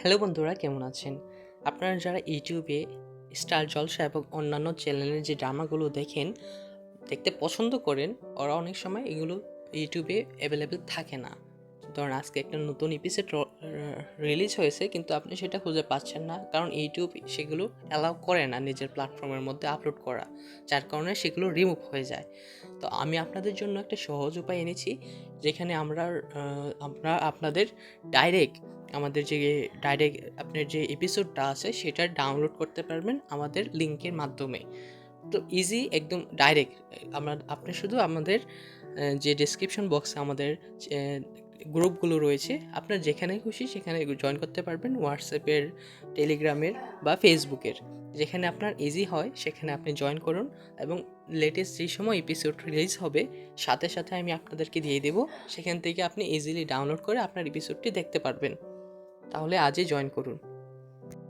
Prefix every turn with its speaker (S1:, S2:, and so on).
S1: Hello বন্ধুরা, কেমন আছেন? আপনারা যারা ইউটিউবে স্টার জলসা এবং অন্যান্য চ্যানেলের যে ড্রামাগুলো দেখতে পছন্দ করেন, ওরা অনেক সময় এগুলো ইউটিউবে অ্যাভেলেবেল থাকে না। ধরুন আজকে একটা নতুন এপিসোড রিলিজ হয়েছে, কিন্তু আপনি সেটা খুঁজে পাচ্ছেন না, কারণ ইউটিউব সেগুলো অ্যালাউ করে না নিজের প্ল্যাটফর্মের মধ্যে আপলোড করা, যার কারণে সেগুলো রিমুভ হয়ে যায়। তো আমি আপনাদের জন্য একটা সহজ উপায় এনেছি, যেখানে আমরা আপনাদের ডাইরেক্ট আমাদের যে ডাইরেক্ট আপনার যে এপিসোডটা আছে সেটা ডাউনলোড করতে পারবেন আমাদের লিঙ্কের মাধ্যমে। তো ইজি, একদম ডাইরেক্ট। আপনি শুধু আমাদের যে ডেসক্রিপশন বক্সে আমাদের গ্রুপগুলো রয়েছে, আপনার যেখানে খুশি সেখানে জয়েন করতে পারবেন, হোয়াটসঅ্যাপের, টেলিগ্রামের বা ফেসবুকের, যেখানে আপনার ইজি হয় সেখানে আপনি জয়েন করুন। এবং লেটেস্ট যেই সময় এপিসোড রিলিজ হবে সাথে সাথে আমি আপনাদেরকে দিয়ে দেবো, সেখান থেকে আপনি ইজিলি ডাউনলোড করে আপনার এপিসোডটি দেখতে পারবেন। তাহলে আজই জয়েন করুন।